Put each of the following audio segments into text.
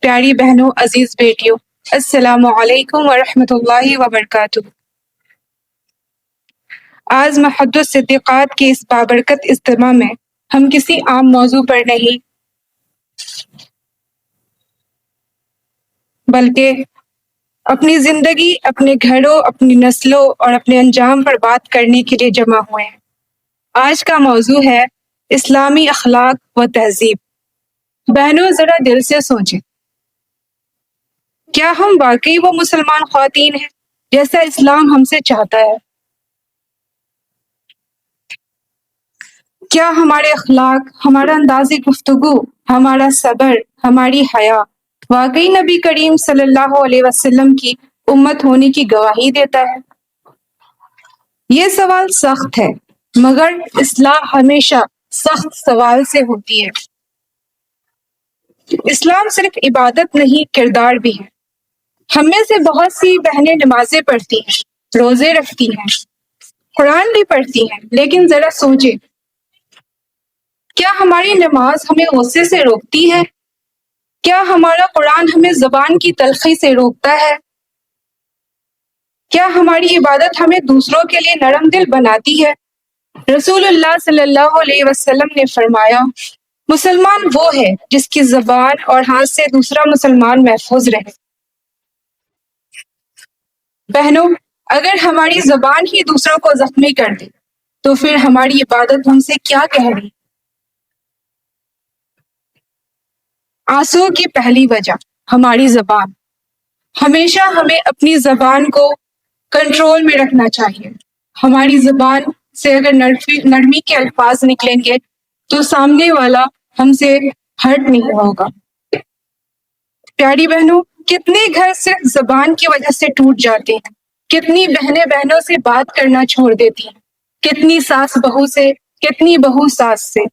پیاری بہنوں، عزیز بیٹیوں، السلام علیکم ورحمۃ اللہ وبرکاتہ۔ آج محد الصدیقات کے اس بابرکت اجتماع میں ہم کسی عام موضوع پر نہیں بلکہ اپنی زندگی، اپنے گھروں، اپنی نسلوں اور اپنے انجام پر بات کرنے کے لیے جمع ہوئے ہیں۔ آج کا موضوع ہے اسلامی اخلاق و تہذیب۔ بہنوں، ذرا دل سے سوچیں، کیا ہم واقعی وہ مسلمان خواتین ہیں جیسا اسلام ہم سے چاہتا ہے؟ کیا ہمارے اخلاق، ہمارا انداز گفتگو، ہمارا صبر، ہماری حیا واقعی نبی کریم صلی اللہ علیہ وسلم کی امت ہونے کی گواہی دیتا ہے؟ یہ سوال سخت ہے، مگر اصلاح ہمیشہ سخت سوال سے ہوتی ہے۔ اسلام صرف عبادت نہیں، کردار بھی ہے۔ ہم میں سے بہت سی بہنیں نمازیں پڑھتی ہیں، روزے رکھتی ہیں، قرآن بھی پڑھتی ہیں، لیکن ذرا سوچیں، کیا ہماری نماز ہمیں غصے سے روکتی ہے؟ کیا ہمارا قرآن ہمیں زبان کی تلخی سے روکتا ہے؟ کیا ہماری عبادت ہمیں دوسروں کے لیے نرم دل بناتی ہے؟ رسول اللہ صلی اللہ علیہ وسلم نے فرمایا، مسلمان وہ ہے جس کی زبان اور ہاتھ سے دوسرا مسلمان محفوظ رہے۔ بہنوں، اگر ہماری زبان ہی دوسروں کو زخمی کر دے تو پھر ہماری عبادت ہم سے کیا کہہ رہی؟ آنسو کی پہلی وجہ ہماری زبان۔ ہمیشہ ہمیں اپنی زبان کو کنٹرول میں رکھنا چاہیے۔ ہماری زبان سے اگر نرمی کے الفاظ نکلیں گے تو سامنے والا ہم سے ہرٹ نہیں ہوگا۔ پیاری بہنوں، کتنے گھر صرف زبان کی وجہ سے ٹوٹ جاتے ہیں، کتنی بہنیں بہنوں سے بات کرنا چھوڑ دیتی ہیں، کتنی ساس بہو سے، کتنی بہو ساس سے،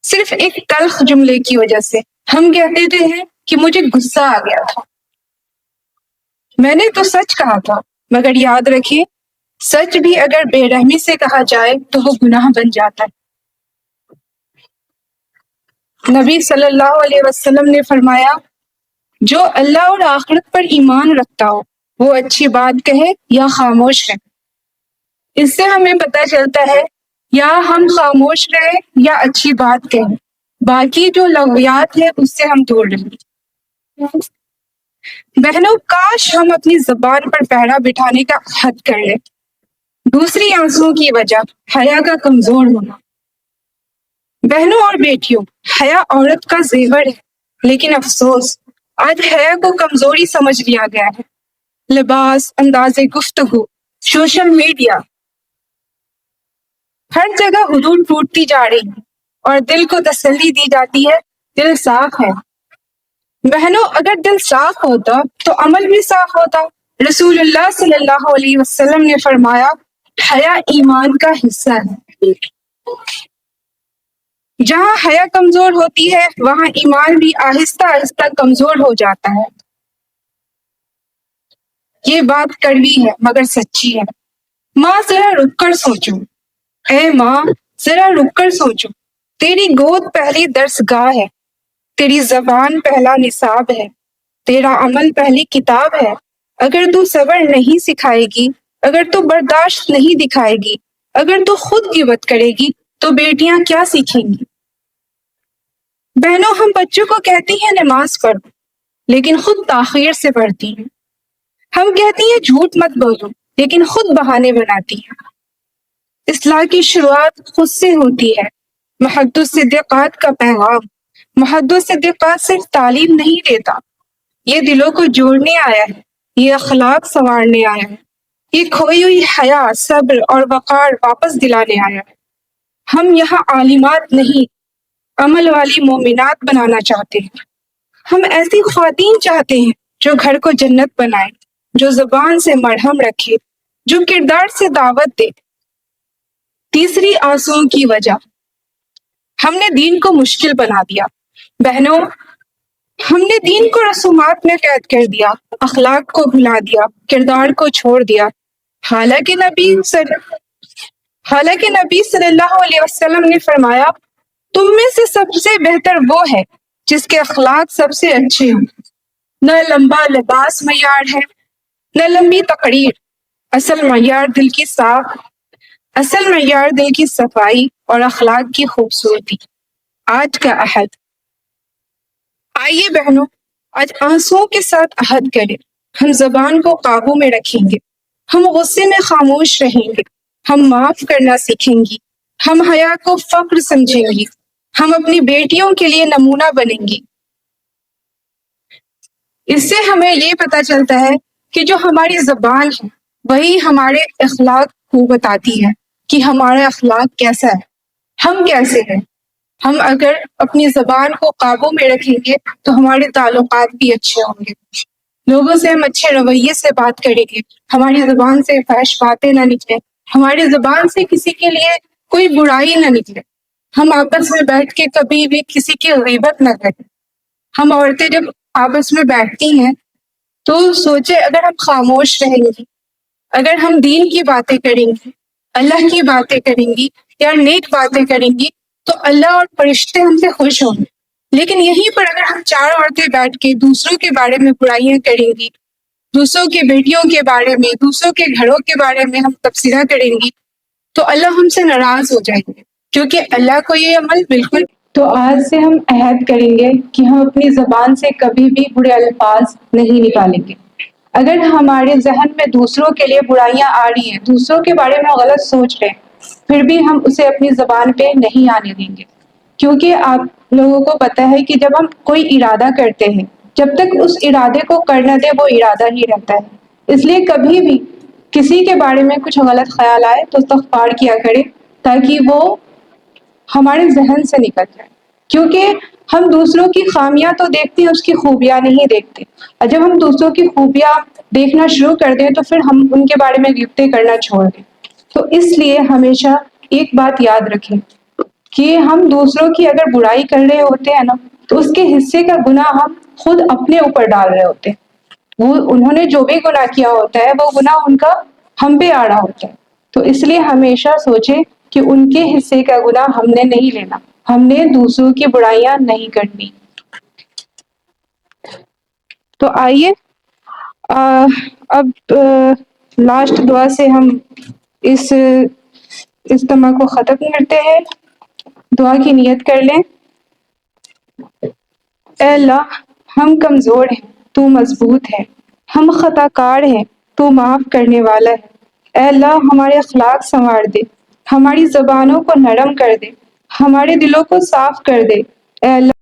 صرف ایک تلخ جملے کی وجہ سے۔ ہم کہتے ہیں کہ مجھے غصہ آ گیا تھا، میں نے تو سچ کہا تھا، مگر یاد رکھیں، سچ بھی اگر بے رحمی سے کہا جائے تو وہ گناہ بن جاتا ہے۔ نبی صلی اللہ علیہ وسلم نے فرمایا، جو اللہ اور آخرت پر ایمان رکھتا ہو وہ اچھی بات کہے یا خاموش رہے۔ اس سے ہمیں پتہ چلتا ہے یا ہم خاموش رہیں یا اچھی بات کہیں، باقی جو لغویات ہے اس سے ہم دور رہیں۔ بہنوں، کاش ہم اپنی زبان پر پہرا بٹھانے کا حد کر لیں۔ دوسری آنسوؤں کی وجہ حیا کا کمزور ہونا۔ بہنوں اور بیٹیوں، حیا عورت کا زیور ہے، لیکن افسوس آج حیا کو کمزوری سمجھ لیا گیا ہے۔ لباس، انداز گفتگو، سوشل میڈیا، ہر جگہ حدود ٹوٹتی جا رہی ہے اور دل کو تسلی دی جاتی ہے، دل صاف ہے۔ بہنوں، اگر دل صاف ہوتا تو عمل بھی صاف ہوتا۔ رسول اللہ صلی اللہ علیہ وسلم نے فرمایا، حیا ایمان کا حصہ ہے۔ جہاں حیا کمزور ہوتی ہے وہاں ایمان بھی آہستہ آہستہ کمزور ہو جاتا ہے۔ یہ بات کڑوی ہے مگر سچی ہے۔ ماں، ذرا رک کر سوچو، اے ماں، ذرا رک کر سوچو، تیری گود پہلی درس گاہ ہے، تیری زبان پہلا نصاب ہے، تیرا عمل پہلی کتاب ہے۔ اگر تو صبر نہیں سکھائے گی، اگر تو برداشت نہیں دکھائے گی، اگر تو خود غیبت کرے گی تو بیٹیاں کیا سیکھیں گی؟ بہنوں، ہم بچوں کو کہتی ہیں نماز پڑھو، لیکن خود تاخیر سے پڑھتی ہیں۔ ہم کہتی ہیں جھوٹ مت بولو، لیکن خود بہانے بناتی ہیں۔ اصلاح کی شروعات خود سے ہوتی ہے۔ محد الصدیقات کا پیغام۔ محد الصدیقات صرف تعلیم نہیں دیتا، یہ دلوں کو جوڑنے آیا ہے، یہ اخلاق سنوارنے آیا ہے، یہ کھوئی ہوئی حیا، صبر اور وقار واپس دلانے آیا ہے۔ ہم یہاں عالمات نہیں، عمل والی مومنات بنانا چاہتے ہیں۔ ہم ایسی خواتین چاہتے ہیں جو گھر کو جنت بنائے، جو زبان سے مرہم رکھے، جو کردار سے دعوت دے۔ تیسری آنسوؤں کی وجہ، ہم نے دین کو مشکل بنا دیا۔ بہنوں، ہم نے دین کو رسومات میں قید کر دیا، اخلاق کو بھلا دیا، کردار کو چھوڑ دیا۔ حالانکہ نبی صلی اللہ علیہ وسلم نے فرمایا، تم میں سے سب سے بہتر وہ ہے جس کے اخلاق سب سے اچھے ہوں۔ نہ لمبا لباس معیار ہے، نہ لمبی تقریر۔ اصل معیار دل کی صاف اصل معیار دل کی صفائی اور اخلاق کی خوبصورتی۔ آج کا عہد۔ آئیے بہنوں، آج آنسوؤں کے ساتھ عہد کریں۔ ہم زبان کو قابو میں رکھیں گے، ہم غصے میں خاموش رہیں گے، ہم معاف کرنا سیکھیں گی، ہم حیا کو فخر سمجھیں گی، ہم اپنی بیٹیوں کے لیے نمونہ بنیں گی۔ اس سے ہمیں یہ پتہ چلتا ہے کہ جو ہماری زبان ہے وہی ہمارے اخلاق کو بتاتی ہے کہ ہمارا اخلاق کیسا ہے، ہم کیسے ہیں۔ ہم اگر اپنی زبان کو قابو میں رکھیں گے تو ہمارے تعلقات بھی اچھے ہوں گے، لوگوں سے ہم اچھے رویے سے بات کریں گے، ہماری زبان سے فحش باتیں نہ نکلیں، ہماری زبان سے کسی کے لیے کوئی برائی نہ نکلے، ہم آپس میں بیٹھ کے کبھی بھی کسی کی غیبت نہ کریں۔ ہم عورتیں جب آپس میں بیٹھتی ہیں تو سوچے اگر ہم خاموش رہیں گی، اگر ہم دین کی باتیں کریں گی، اللہ کی باتیں کریں گی یا نیک باتیں کریں گی تو اللہ اور فرشتے ہم سے خوش ہوں گے۔ لیکن یہیں پر اگر ہم چار عورتیں بیٹھ کے دوسروں کے بارے میں برائیاں کریں گی، دوسروں کے بیٹیوں کے بارے میں، دوسروں کے گھروں کے بارے میں ہم تبصرہ کریں گی تو اللہ ہم سے ناراض ہو جائیں گے، کیونکہ اللہ کو یہ عمل بالکل۔ تو آج سے ہم عہد کریں گے کہ ہم اپنی زبان سے کبھی بھی برے الفاظ نہیں نکالیں گے۔ اگر ہمارے ذہن میں دوسروں کے لیے برائیاں آ رہی ہیں، دوسروں کے بارے میں غلط سوچ رہے ہیں، پھر بھی ہم اسے اپنی زبان پہ نہیں آنے دیں گے، کیونکہ آپ لوگوں کو پتہ ہے کہ جب ہم کوئی ارادہ کرتے ہیں، جب تک اس ارادے کو کر نہ دے وہ ارادہ ہی رہتا ہے۔ اس لیے کبھی بھی کسی کے بارے میں کچھ غلط خیال آئے تو استغفار کیا کرے تاکہ وہ ہمارے ذہن سے نکل جائے، کیونکہ ہم دوسروں کی خامیاں تو دیکھتے ہیں، اس کی خوبیاں نہیں دیکھتے، اور جب ہم دوسروں کی خوبیاں دیکھنا شروع کر دیں تو پھر ہم ان کے بارے میں غیبتیں کرنا چھوڑ دیں۔ تو اس لیے ہمیشہ ایک بات یاد رکھیں کہ ہم دوسروں کی اگر برائی کر رہے ہوتے ہیں نا تو اس کے حصے کا گناہ ہم خود اپنے اوپر ڈال رہے ہوتے ہیں۔ وہ انہوں نے جو بھی گناہ کیا ہوتا ہے وہ گناہ ان کا ہم پہ آ رہا ہوتا ہے، تو اس لیے ہمیشہ سوچیں کہ ان کے حصے کا گناہ ہم نے نہیں لینا، ہم نے دوسروں کی برائیاں نہیں کرنی۔ تو آئیے اب لاسٹ دعا سے ہم اس اجتماع کو ختم کرتے ہیں۔ دعا کی نیت کر لیں۔ اے اللہ، ہم کمزور ہیں، تو مضبوط ہے، ہم خطا کار ہیں، تو معاف کرنے والا ہے۔ اے اللہ، ہمارے اخلاق سنوار دے، ہماری زبانوں کو نرم کر دے، ہمارے دلوں کو صاف کر دے۔ اے اللہ